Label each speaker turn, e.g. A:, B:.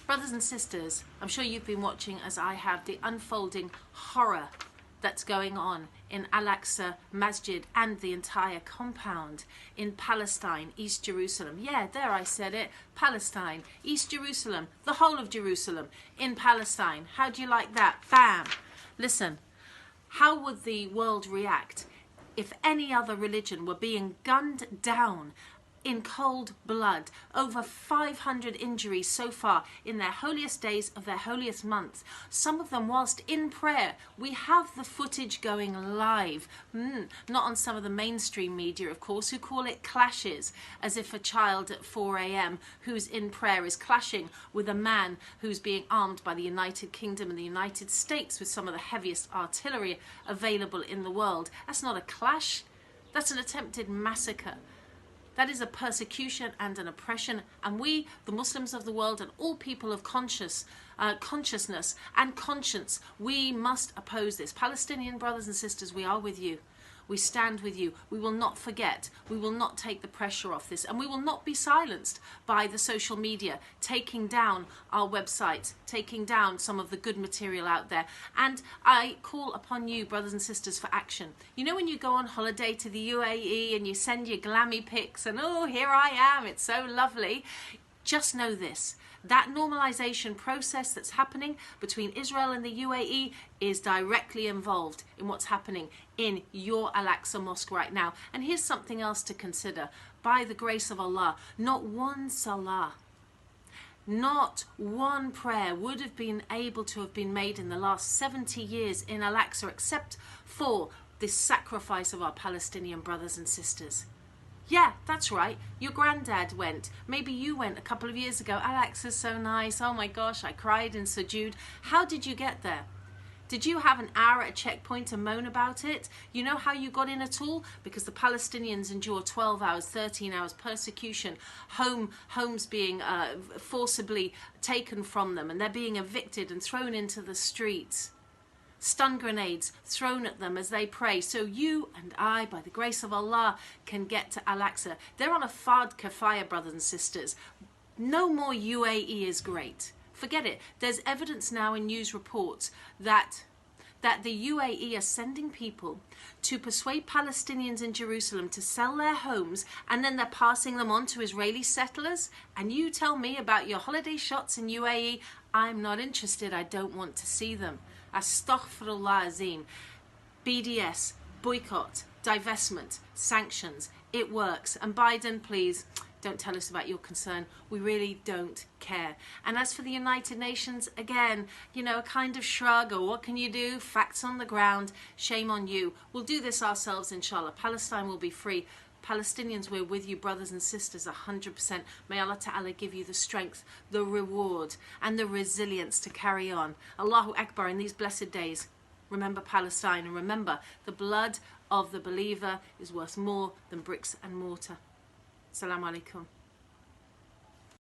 A: Brothers and sisters, I'm sure you've been watching, as I have, the unfolding horror that's going on in Al-Aqsa Masjid and the entire compound in Palestine, East Jerusalem. Yeah, there I said it. Palestine, East Jerusalem, the whole of Jerusalem in Palestine. How do you like that? Bam! Listen, how would the world react if any other religion were being gunned down in cold blood? Over 500 injuries so far in their holiest days of their holiest months. Some of them whilst in prayer. We have the footage going live. Not on some of the mainstream media, of course, who call it clashes, as if a child at 4 a.m. who's in prayer is clashing with a man who's being armed by the United Kingdom and the United States with some of the heaviest artillery available in the world. That's not a clash. That's an attempted massacre. That is a persecution and an oppression, and we, the Muslims of the world, and all people of consciousness and conscience, we must oppose this. Palestinian brothers and sisters, we are with you. We stand with you. We will not forget. We will not take the pressure off this, and we will not be silenced by the social media taking down our websites, taking down some of the good material out there. And I call upon you, brothers and sisters, for action. You know, when you go on holiday to the UAE and you send your glammy pics and, oh, here I am, it's so lovely. Just know this. That normalization process that's happening between Israel and the UAE is directly involved in what's happening in your Al-Aqsa Mosque right now. And here's something else to consider. By the grace of Allah, not one salah, not one prayer would have been able to have been made in the last 70 years in Al-Aqsa except for this sacrifice of our Palestinian brothers and sisters. Yeah, that's right. Your granddad went. Maybe you went a couple of years ago. Al-Aqsa's so nice. Oh my gosh, I cried in sujood. How did you get there? Did you have an hour at a checkpoint to moan about it? You know how you got in at all? Because the Palestinians endure 12 hours, 13 hours persecution, homes being forcibly taken from them, and they're being evicted and thrown into the streets. Stun grenades thrown at them as they pray, so you and I, by the grace of Allah, can get to Al-Aqsa. They're on a fard kafaya, brothers and sisters. No more UAE is great. Forget it. There's evidence now in news reports that the UAE are sending people to persuade Palestinians in Jerusalem to sell their homes, and then they're passing them on to Israeli settlers. And you tell me about your holiday shots in UAE. I'm not interested. I don't want to see them. Astaghfirullah Azim. BDS, boycott, divestment, sanctions. It works. And Biden, please, don't tell us about your concern. We really don't care. And as for the United Nations, again, you know, a kind of shrug, or what can you do? Facts on the ground. Shame on you. We'll do this ourselves, inshallah. Palestine will be free. Palestinians, we're with you, brothers and sisters, 100%. May Allah Ta'ala give you the strength, the reward, and the resilience to carry on. Allahu Akbar in these blessed days. Remember Palestine, and remember, the blood of the believer is worth more than bricks and mortar. Assalamu alaikum.